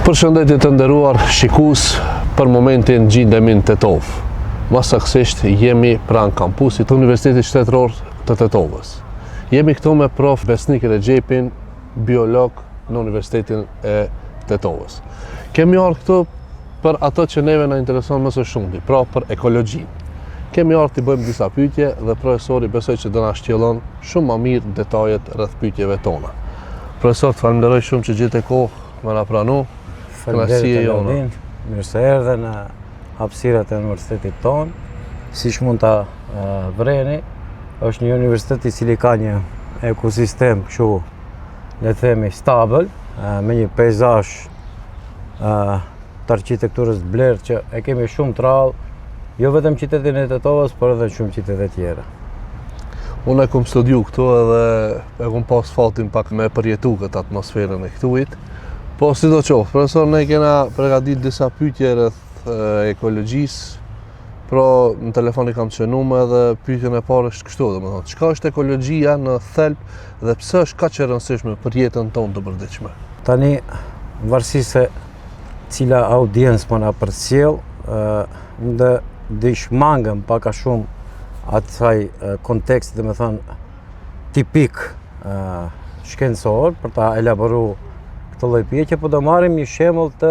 Përshëndetje të nderuar shikues, për momentin gjendemi në Tetov. Më saktësisht jemi pranë kampusit të Universitetit Shtetëror të Tetovës. Jemi këtu me prof Besnik Rexhepin, biolog në Universitetin e Tetovës. Kemi ardhur këtu për ato që neve na intereson më së shumti, pra për ekologjinë. Kemi ardhur të bëjmë disa pyetje dhe profesori besoj që do na shtjellon shumë më mirë detajet rreth pyetjeve tona. Profesor, të falenderoj shumë që gjete kohë me na pranu. Mirë se erdhe në hapësirat e universitetit tonë. Siç mund ta vreni, është një universitet i cili ka një ekosistem kështu, le të themi, stabil, me një peizazh të arkitekturës blerë që e kemi shumë të rrallë, jo vetëm qytetin e Tetovës, por edhe shumë qytete tjera. Unë e kom studiu këtu edhe e kom pas fatin pak me përjetu këtë atmosferën e këtuit. Po si do qoftë, profesor, ne kena përgatit disa pyetje rreth ekologjisë, pra në telefon i kam qenuar edhe pyetjen e parë është kështu, domethënë, çka është ekologjia në thelb dhe pse është kaq e rëndësishme për jetën tonë të përditshme? Tani, varësisht se cila audiencë më na përcjell, dhe shmangëm pak a shumë atë kontekst, domethënë, tipik shkencor për ta elaboruar këtë lloj pyetje, po do marrim një shembull të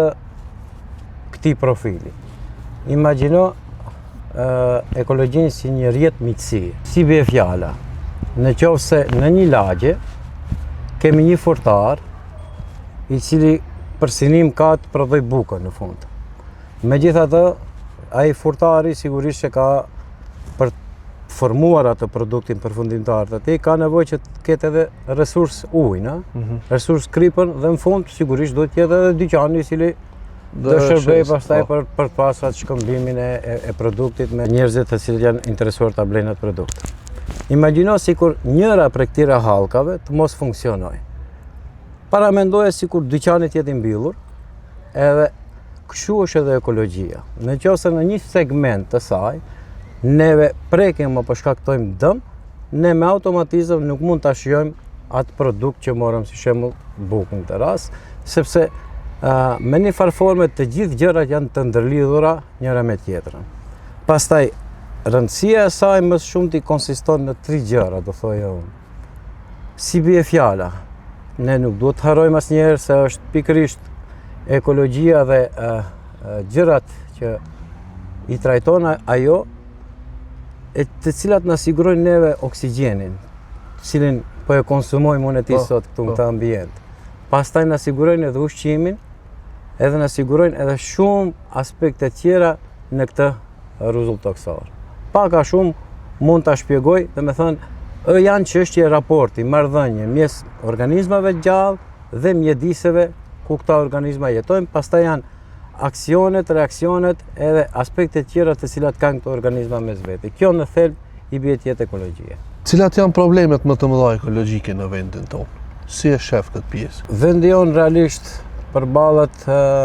këtij profili. Imagjino ekologjinë si një rrjet miqësie. Si bie fjala? Nëse në një lagje kemi një furtar i cili për synim ka të prodhoj bukën në fund. Megjithatë, ai furtari sigurisht që ka për formuar atë produktin përfundimtar të tij, ka nevojë që të ketë edhe resurs ujë, resurs kripën, dhe në fund sigurisht do të jetë edhe dyqani i cili do shërbej pastaj për pas atë shkëmbimin e produktit me njerëzit të cilët janë interesuar ta blejnë atë produkt. Imagjino sikur njëra prej këtyre hallkave të mos funksionojë. Paramendoje sikur dyqani të jetë i mbyllur, edhe kështu është edhe ekologjia. Nëse në një segment të saj neve prekim apo shkaktojmë dëm, ne me automatizëm nuk mund ta shijojmë atë produkt që morëm, si shembull bukën në rast, sepse me një farë forme të gjithë gjërat janë të ndërlidhura njëra me tjetrën. Pastaj rëndësia e saj më shumë konsiston në 3 gjëra, do thoja unë. Si bie fjala, ne nuk duhet të harrojmë asnjëherë se është pikërisht ekologjia dhe gjërat që i trajton ajo, të cilat na sigurojnë neve oksigjenin, cilin po e konsumojmë unë e ti sot këtu në këtë ambient. Pastaj na sigurojnë edhe ushqimin, edhe na sigurojnë edhe shumë aspekte tjera në këtë rrezull toksor. Pak a shumë mund ta shpjegoj, domethënë janë çështje raporti, marrëdhënie mes organizmave gjallë dhe mjediseve ku këta organizma jetojnë, pastaj janë aksionet, reaksionet edhe aspektet tjera të cilat kanë këto organizma mes vete. Kjo në thelb i bie të jetë ekologjia. Cilat janë problemet më të mëdha ekologjike në vendin tonë? Si e shef këtë pjesë? Vendi jonë realisht përballet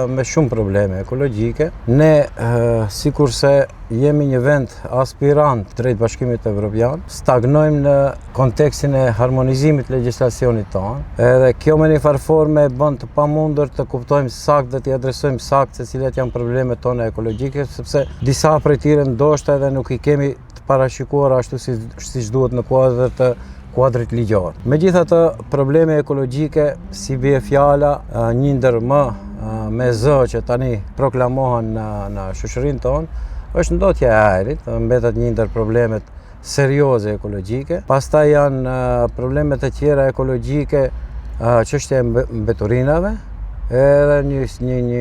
me shumë probleme ekologjike. Ne, sikurse jemi një vend aspirant drejt Bashkimit Evropian, stagnojmë në kontekstin e harmonizimit të legjislacionit tonë, edhe kjo me një farë forme bën të pamundur të kuptojmë saktë dhe të adresojmë saktë se cilat janë problemet tona ekologjike, sepse disa prej tyre ndoshta edhe nuk i kemi të parashikuar ashtu siç duhet në kuadër të kuadrit ligjor. Megjithatë, probleme ekologjike, si bie fjala, një ndër më me zë që tani proklamohen në shoqërinë tonë, është ndotja e ajrit, mbetet një ndër problemet serioze ekologjike. Pastaj janë problemet e tjera ekologjike, çështja e mbeturinave, edhe një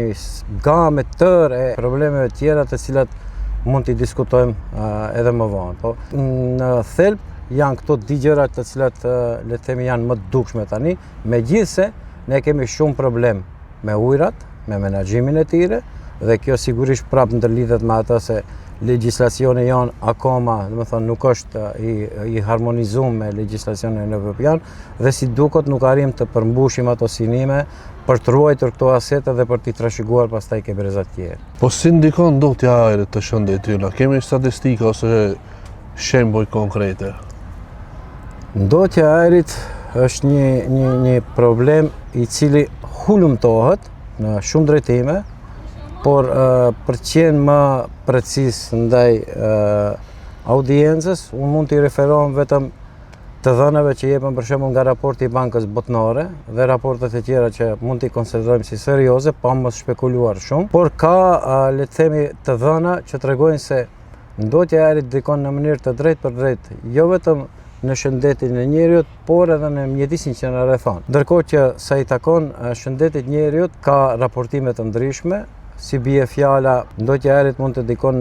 gamë tërë e problemeve tjera të cilat mund t'i diskutojmë edhe më vonë. Po në thelb janë këto 2 gjërat të cilat le të themi janë më të dukshme tani, megjithse ne kemi shumë problem me ujrat, me menaxhimin e tyre, dhe kjo sigurisht prapë ndërlidhet me atë se legjislacioni jon akoma, domethënë nuk është i harmonizuar me legjislacionin evropian dhe si duket nuk arrim të përmbushim ato synime për të ruajtur këto asete dhe për t'i trashëguar pastaj ke brezat tjerë. Po si ndikon ndotja e ajrit të shëndetit ynë? Kemi statistika ose shembuj konkrete? Ndotja e ajrit është një problem i cili hulumtohet në shumë drejtime, por për qenë më precis ndaj audiencës, unë mund t'i referohem vetëm të dhënave që jepen për shembull nga raporti i Bankës Botërore dhe raportet e tjera që mund t'i konsiderojmë si serioze, pa mos spekuluar shumë, por ka le të themi të dhëna që tregojnë se ndotja e ajrit ndikon në mënyrë të drejtë për drejtë, jo vetëm në shëndetin e njeriut, por edhe në mjedisin që na rrethon. Ndërkohë që sa i takon shëndetit njeriut ka raportime të ndryshme, si bie fjala, ndotja e ajrit mund të ndikon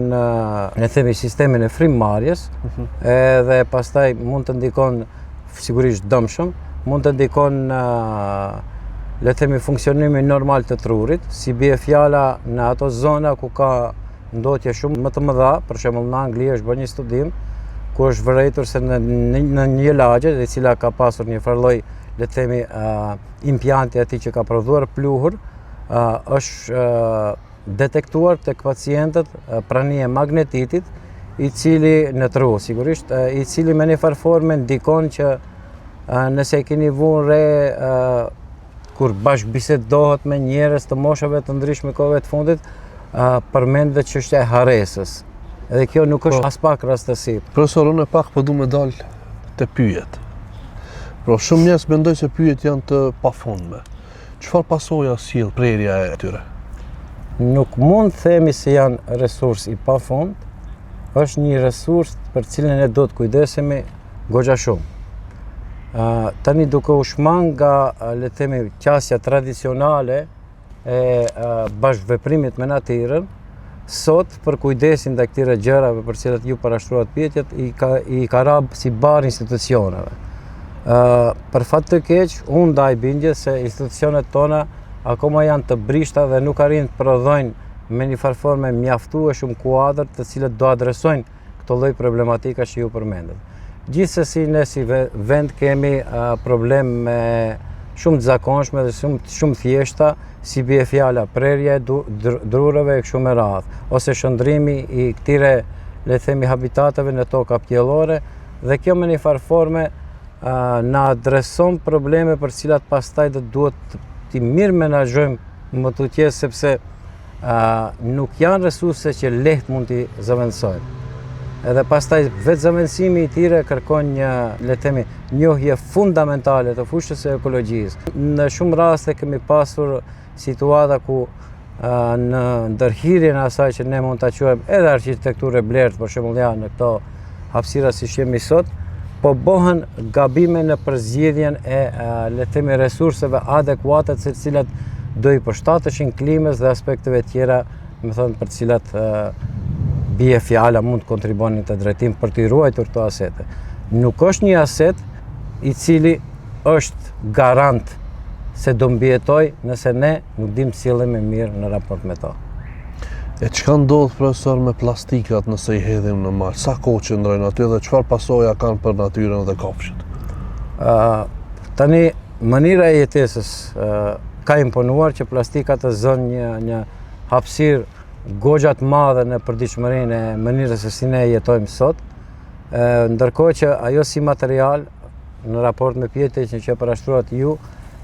në themi sistemin e frymëmarrjes, edhe pastaj mund të ndikon sigurisht dëmshëm, mund të ndikon le të themi funksionimin normal të trurit, si bie fjala në ato zona ku ka ndotje shumë më të mëdha, për shembull në Angli është bërë një studim ku është vërejtur se në një lagje, e cila ka pasur një farloj, le të themi, impjanti atij që ka prodhuar pluhur, është detektuar tek pacientët prania e magnetitit, i cili në tru, sigurisht, i cili me një farë forme ndikon që nëse e keni vënë re kur bashkëbisedohet me njerëz të moshave të ndryshme kohëve të fundit, përmendet çështja e harresës. Edhe kjo nuk është as pak rastësi. Profesor, unë pak po du me dal te pyjet. Por shumë njerëz mendojnë se pyjet janë të pafundme. Çfarë pasoja sjell prerja e tyre? Nuk mund themi se janë resurs i pafund, është një resurs për cilën ne do të kujdesemi goxha shumë. Tani duke u shmang nga le të themi qasja tradicionale e bashkëveprimit me natyrën, sot për kujdesin ndaj këtyre gjërave për cilat ju parashtruat pyetjet i ka rab si bar institucioneve. Për fat të keq, unë ndaj bindjes se institucionet tona akoma janë të brishta dhe nuk arrin të prodhojnë me një farë forme mjaftueshëm kuadër të cilët do adresojnë këto lloj problematika që ju përmendet. Gjithsesi ne si vend kemi problem me shumë të zakonshme dhe shumë thjeshta, si bie fjala prerja e drurave e kështu me radhë, ose shëndrimi i këtyre le të themi habitateve në toka pjellore, dhe kjo me një farë forme na adreson probleme për cilat pastaj do duhet të mirë menaxhojmë më tutjes, sepse nuk janë resurse që lehtë mund t'i zëvendësojmë. Edhe pastaj vetë zëvendësimi i tyre kërkon një, le të themi, njohje fundamentale të fushës së ekologjisë. Në shumë raste kemi pasur situata ku në ndërhyrjen e asaj që ne mund ta quajmë edhe arkitekturë blertë, për shembull në këto hapësira si jemi sot, po bëhen gabime në përzgjedhjen e le të themi resurseve adekuate të cilat do i përshtateshin klimës dhe aspekteve tjera, më thënë, për cilat bie fjala mund të kontribuonin të drejtim për të ruajtur këto asete. Nuk është një aset i cili është garant se do mbijetoj nëse ne nuk dim të sillemi mirë në raport me to. E çka ndodh, profesor, me plastikat nëse i hedhim në mal? Sa kohë qëndrojnë aty dhe çfarë pasoja kanë për natyrën dhe kafshët? Tani mënyra e jetesës ka imponuar që plastikat të zënë një hapësirë goxha të madhe në përditshmërinë e mënyrës se si ne jetojmë sot, ndërkohë që ajo si material në raport me pyetjet që parashtruat ju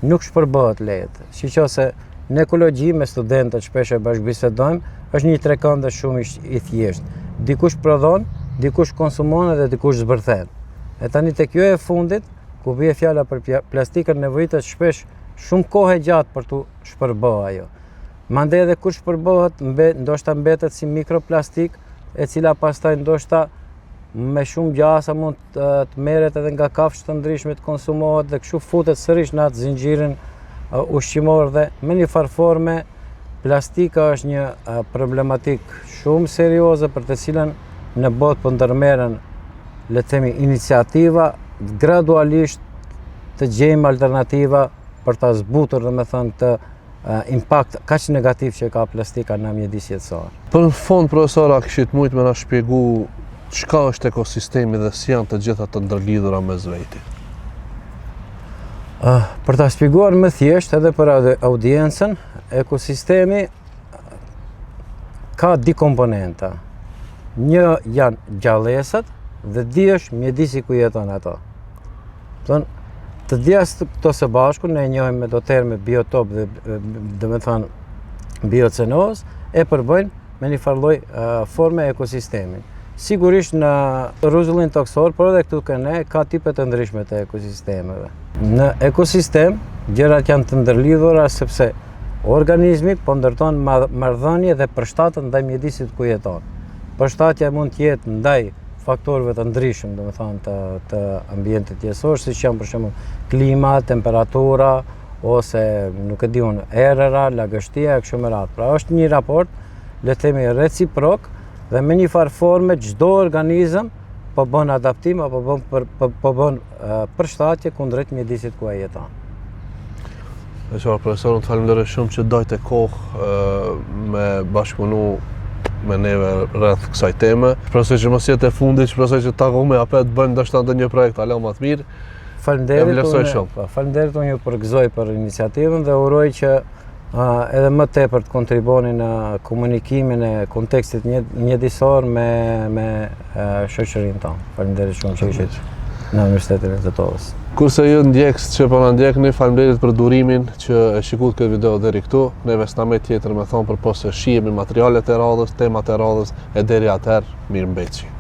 nuk shpërbohet lehtë. Siç ose në ekologji me studentët shpesh e bashkëbisedojmë, është një trekëndë shumë i thjeshtë. Dikush prodhon, dikush konsumon dhe dikush zbërthen. E tani tek kjo e fundit, ku bie fjala për plastikën, nevojitet shpesh shumë kohë gjatë për tu shpërbëhe ajo. Mandej edhe kur shpërbohet, ndoshta mbetet si mikroplastik, e cila pastaj ndoshta me shumë gjasa mund të merret edhe nga kafshë të ndryshme, të konsumohet dhe kështu futet sërish në atë zinxhirin ushqimor, dhe me një farë forme plastika është një problematik shumë serioze për të cilën në botë po ndërmerren, le të themi, iniciativa gradualisht të gjejmë alternativa për ta zbutur, domethënë, të impakt kaq negativ që ka plastika në mjedis jetësor. Për në fond, profesora, kishit mujt me na shpjegu çka është ekosistemi dhe si janë të gjitha të ndërlidhura mes veti? Për ta shpjeguar më thjesht edhe për audiencën, ekosistemi ka di komponenta. Një janë gjallësat dhe di është mjedisi ku jeton ato. Të dhja këto së bashku ne njohim me do terme biotop dhe domethënë biocenozë e përbëjnë me një farloj forme ekosistemin. Sigurisht në rrezullin toksor, por edhe këtu këne ka tipe të ndryshme të ekosistemeve. Në ekosistem, gjërat janë të ndërlidhura sepse organizmi po ndërton marrëdhënie dhe përshtatën ndaj mjedisit ku jeton. Përshtatja mund të jetë ndaj faktorëve të ndryshëm, domethënë të ambientit jetësor, siç janë për shembull klima, temperatura ose nuk e di unë, erëra, lagështia e kështu me radhë. Pra është një raport, le të themi reciprok, dhe me një farë forme çdo organizëm po bën adaptim apo po bën përshtatje kundrejt mjedisit ku ai jeton. Profesor, të falenderoj shumë që dojtë kohë me bashkëpunu me neve rreth kësaj teme. Shpresoj që mos jetë e fundit, shpresoj që takojmë apet bëjmë ndoshta ndonjë projekt ala më të mirë. Faleminderit unë ju përgëzoj për iniciativën dhe uroj që edhe më tepër të kontriboni në komunikimin e kontekstit mjedisor me shoqërinë tonë. Faleminderit shumë që ishit në Universitetin e Tetovës. Kurse ju ndjekës që po na ndjekni, faleminderit për durimin që e shikut këtë video deri këtu. Neve s'na me tjetër me thonë për posë shihemi materialet e radhës, temat e radhës e deri atëherë mirëmbëjtje.